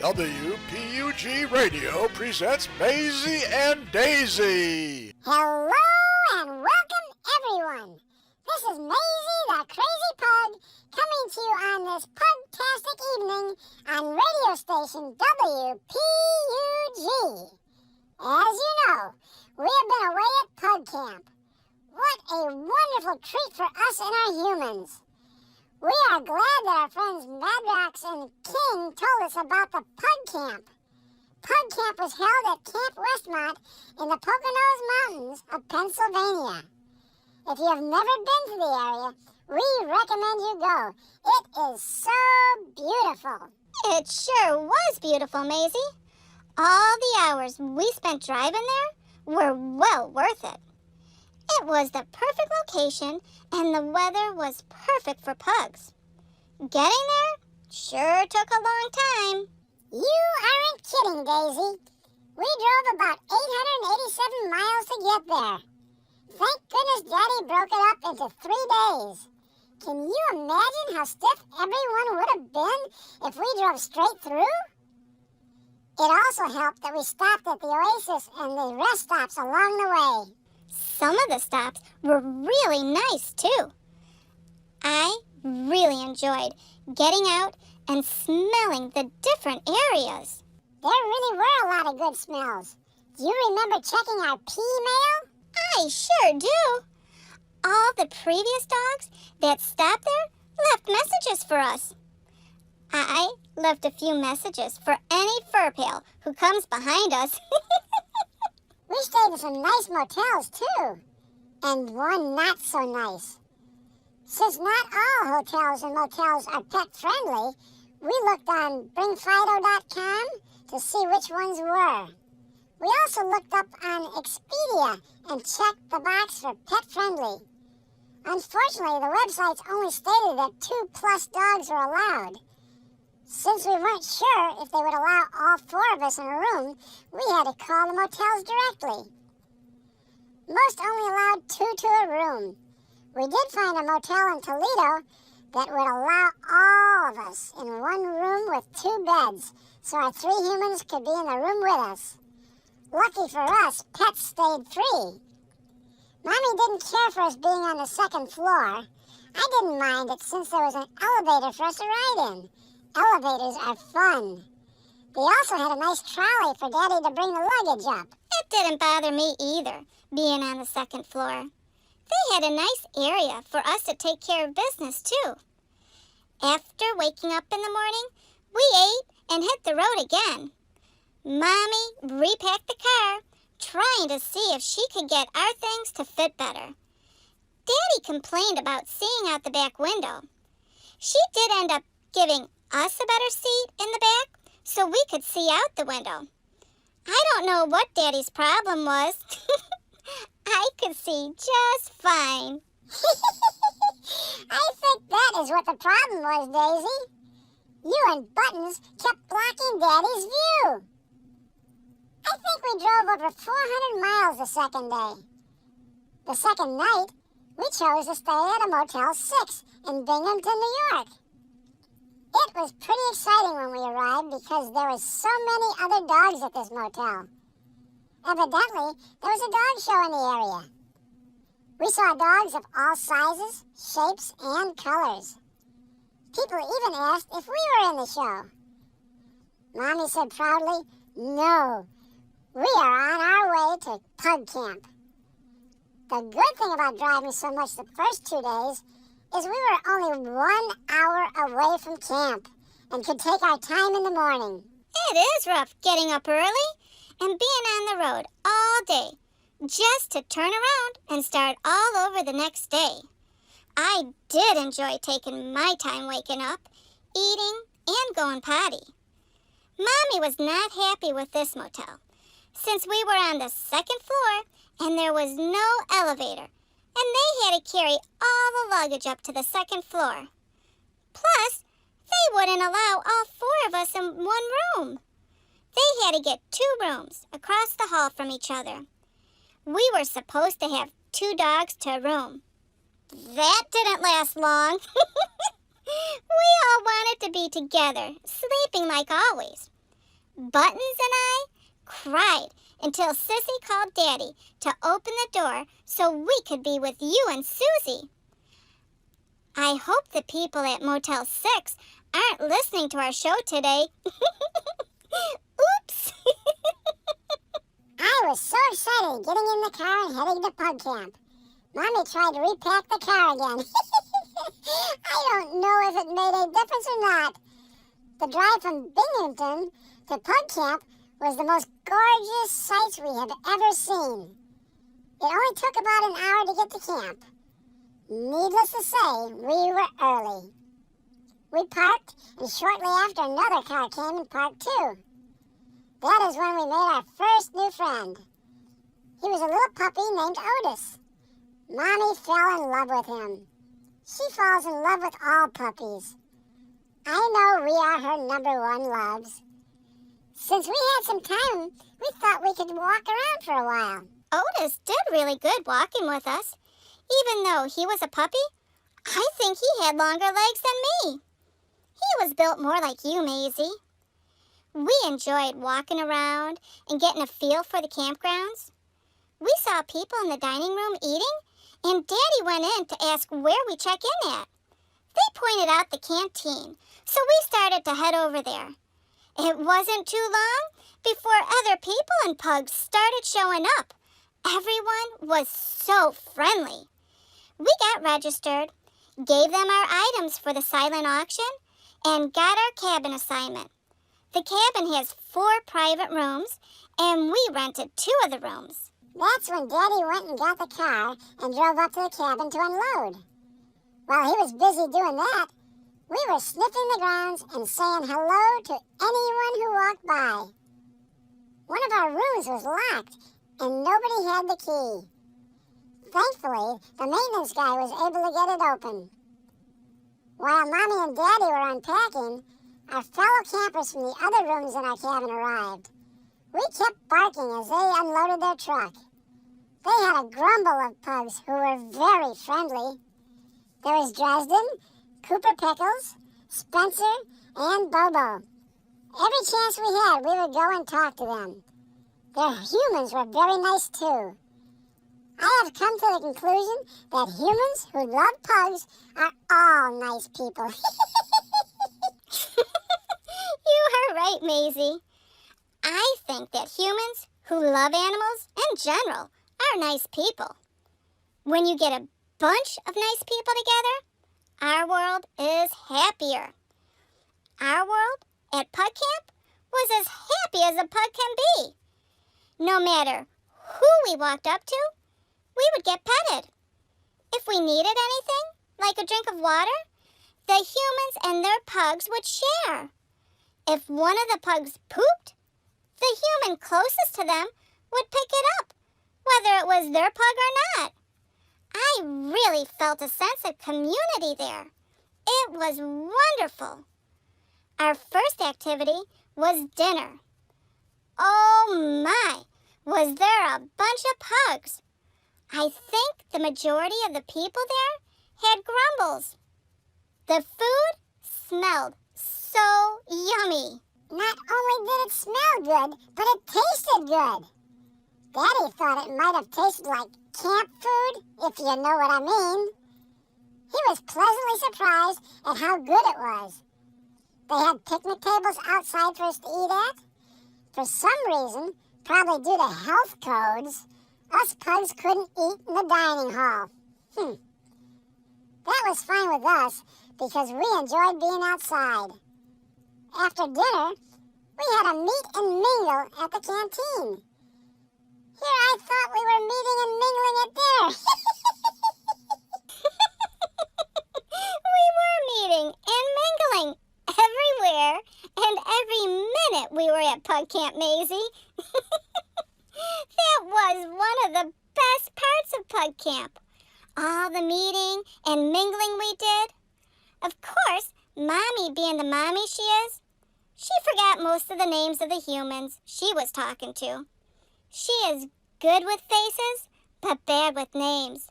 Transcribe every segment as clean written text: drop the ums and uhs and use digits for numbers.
WPUG Radio presents Maisy and Daisy. Hello and welcome, everyone. This is Maisy, the Crazy Pug, coming to you on this pugtastic evening on radio station WPUG. As you know, we have been away at Pug Camp. What a wonderful treat for us and our humans. We are glad that our friends Madrox and King told us about the Pug Camp. Pug Camp was held at Camp Westmont in the Poconos Mountains of Pennsylvania. If you have never been to the area, we recommend you go. It is so beautiful. It sure was beautiful, Maisy. All the hours we spent driving there were well worth it. It was the perfect location, and the weather was perfect for pugs. Getting there sure took a long time. You aren't kidding, Daisy. We drove about 887 miles to get there. Thank goodness Daddy broke it up into 3 days. Can you imagine how stiff everyone would have been if we drove straight through? It also helped that we stopped at the Oasis and the rest stops along the way. Some of the stops were really nice, too. I really enjoyed getting out and smelling the different areas. There really were a lot of good smells. Do you remember checking our pee mail? I sure do. All the previous dogs that stopped there left messages for us. I left a few messages for any fur pal who comes behind us. We stayed in some nice motels, too. And one not so nice. Since not all hotels and motels are pet-friendly, we looked on bringfido.com to see which ones were. We also looked up on Expedia and checked the box for pet-friendly. Unfortunately, the websites only stated that 2+ dogs were allowed. Since we weren't sure if they would allow all 4 of us in a room, we had to call the motels directly. Most only allowed 2 to a room. We did find a motel in Toledo that would allow all of us in one room with 2 beds, so our 3 humans could be in the room with us. Lucky for us, pets stayed free. Mommy didn't care for us being on the 2nd floor. I didn't mind it since there was an elevator for us to ride in. Elevators are fun. They also had a nice trolley for Daddy to bring the luggage up. It didn't bother me either, being on the 2nd floor. They had a nice area for us to take care of business, too. After waking up in the morning, we ate and hit the road again. Mommy repacked the car, trying to see if she could get our things to fit better. Daddy complained about seeing out the back window. She did end up giving us a better seat in the back so we could see out the window. I don't know what Daddy's problem was. I could see just fine. I think that is what the problem was, Daisy. You and Buttons kept blocking Daddy's view. I think we drove over 400 miles the 2nd day. The 2nd night, we chose to stay at a Motel 6 in Binghamton, New York. It was pretty exciting when we arrived because there were so many other dogs at this motel. Evidently, there was a dog show in the area. We saw dogs of all sizes, shapes, and colors. People even asked if we were in the show. Mommy said proudly, "No, we are on our way to Pug Camp." The good thing about driving so much the first 2 days is we were only 1 hour away from camp and could take our time in the morning. It is rough getting up early and being on the road all day just to turn around and start all over the next day. I did enjoy taking my time waking up, eating, and going potty. Mommy was not happy with this motel since we were on the 2nd floor and there was no elevator, and they had to carry all the luggage up to the 2nd floor. Plus, they wouldn't allow all 4 of us in one room. They had to get 2 rooms across the hall from each other. We were supposed to have 2 dogs to a room. That didn't last long. We all wanted to be together, sleeping like always. Buttons and I cried until Sissy called Daddy to open the door so we could be with you and Susie. I hope the people at Motel 6 aren't listening to our show today. Oops! I was so excited getting in the car and heading to Pug Camp. Mommy tried to repack the car again. I don't know if it made a difference or not. The drive from Binghamton to Pug Camp was the most gorgeous sights we have ever seen. It only took about an hour to get to camp. Needless to say, we were early. We parked, and shortly after another car came and parked too. That is when we made our first new friend. He was a little puppy named Otis. Mommy fell in love with him. She falls in love with all puppies. I know we are her #1 loves. Since we had some time, we thought we could walk around for a while. Otis did really good walking with us. Even though he was a puppy, I think he had longer legs than me. He was built more like you, Maisy. We enjoyed walking around and getting a feel for the campgrounds. We saw people in the dining room eating, and Daddy went in to ask where we check in at. They pointed out the canteen, so we started to head over there. It wasn't too long before other people and pugs started showing up. Everyone was so friendly. We got registered, gave them our items for the silent auction, and got our cabin assignment. The cabin has 4 private rooms, and we rented 2 of the rooms. That's when Daddy went and got the car and drove up to the cabin to unload. While he was busy doing that, we were sniffing the grounds and saying hello to anyone who walked by. One of our rooms was locked, and nobody had the key. Thankfully, the maintenance guy was able to get it open. While Mommy and Daddy were unpacking, our fellow campers from the other rooms in our cabin arrived. We kept barking as they unloaded their truck. They had a grumble of pugs who were very friendly. There was Dresden, Cooper Pickles, Spencer, and Bobo. Every chance we had, we would go and talk to them. Their humans were very nice too. I have come to the conclusion that humans who love pugs are all nice people. You are right, Maisy. I think that humans who love animals in general are nice people. When you get a bunch of nice people together, our world is happier. Our world at Pug Camp was as happy as a pug can be. No matter who we walked up to, we would get petted. If we needed anything, like a drink of water, the humans and their pugs would share. If one of the pugs pooped, the human closest to them would pick it up, whether it was their pug or not. I really felt a sense of community there. It was wonderful. Our first activity was dinner. Oh my, was there a bunch of pugs. I think the majority of the people there had grumbles. The food smelled so yummy. Not only did it smell good, but it tasted good. Daddy thought it might have tasted like camp food, if you know what I mean. He was pleasantly surprised at how good it was. They had picnic tables outside for us to eat at. For some reason, probably due to health codes, us pugs couldn't eat in the dining hall. That was fine with us because we enjoyed being outside. After dinner, we had a meet and mingle at the canteen. Here I thought we were meeting and mingling at dinner. We were meeting and mingling everywhere and every minute we were at Pug Camp, Maisy. That was one of the best parts of Pug Camp. All the meeting and mingling we did. Of course, Mommy being the mommy she is, she forgot most of the names of the humans she was talking to. She is good with faces, but bad with names.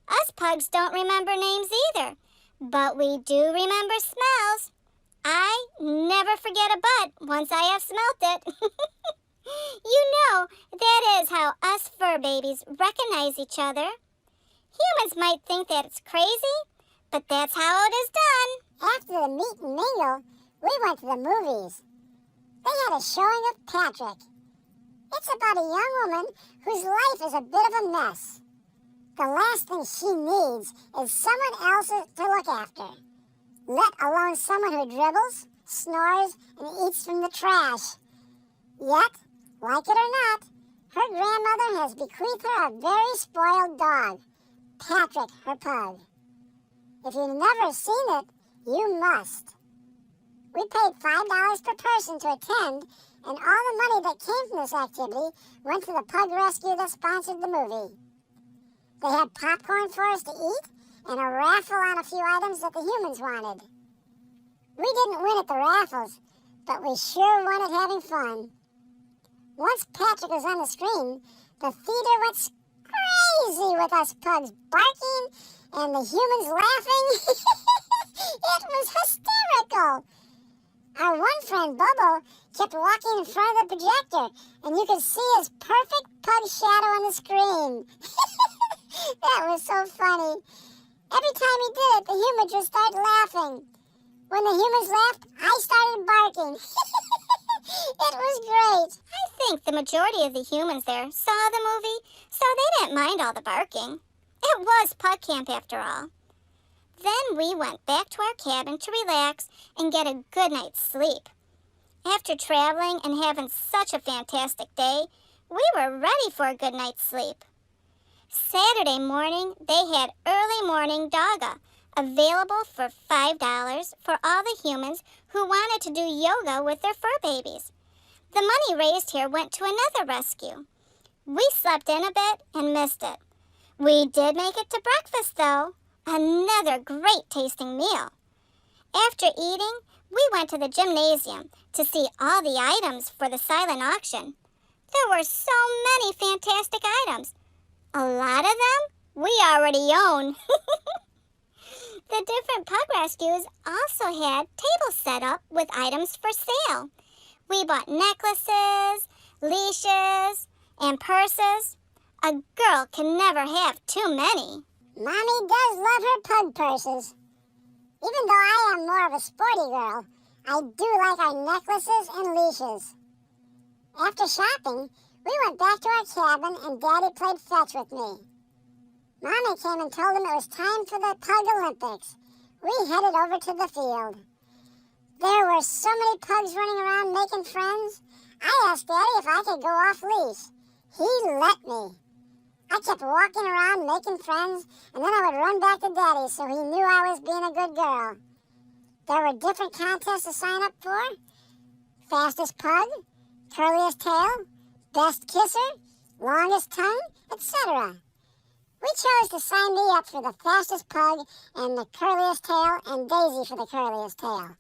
Us pugs don't remember names either, but we do remember smells. I never forget a butt once I have smelt it. You know, that is how us fur babies recognize each other. Humans might think that it's crazy, but that's how it is done. After the meet and mingle, we went to the movies. They had a showing of Patrick. It's about a young woman whose life is a bit of a mess. The last thing she needs is someone else to look after, let alone someone who dribbles, snores, and eats from the trash. Yet, like it or not, her grandmother has bequeathed her a very spoiled dog, Patrick, her pug. If you've never seen it, you must. We paid $5 per person to attend, and all the money that came from this activity went to the Pug Rescue that sponsored the movie. They had popcorn for us to eat and a raffle on a few items that the humans wanted. We didn't win at the raffles, but we sure won at having fun. Once Patrick was on the screen, the theater went crazy with us pugs barking and the humans laughing. It was hysterical. Our one friend, Bubble, kept walking in front of the projector, and you could see his perfect pug shadow on the screen. That was so funny. Every time he did it, the humans would start laughing. When the humans laughed, I started barking. It was great. I think the majority of the humans there saw the movie, so they didn't mind all the barking. It was Pug Camp after all. Then we went back to our cabin to relax and get a good night's sleep. After traveling and having such a fantastic day, we were ready for a good night's sleep. Saturday morning, they had early morning dogga available for $5 for all the humans who wanted to do yoga with their fur babies. The money raised here went to another rescue. We slept in a bit and missed it. We did make it to breakfast, though. Another great tasting meal. After eating, we went to the gymnasium to see all the items for the silent auction. There were so many fantastic items. A lot of them we already own. The different pug rescues also had tables set up with items for sale. We bought necklaces, leashes, and purses. A girl can never have too many. Mommy does love her pug purses. Even though I am more of a sporty girl, I do like our necklaces and leashes. After shopping, we went back to our cabin and Daddy played fetch with me. Mommy came and told him it was time for the Pug Olympics. We headed over to the field. There were so many pugs running around making friends. I asked Daddy if I could go off leash. He let me. I kept walking around making friends, and then I would run back to Daddy so he knew I was being a good girl. There were different contests to sign up for. Fastest pug, curliest tail, best kisser, longest tongue, etc. We chose to sign me up for the fastest pug and the curliest tail and Daisy for the curliest tail.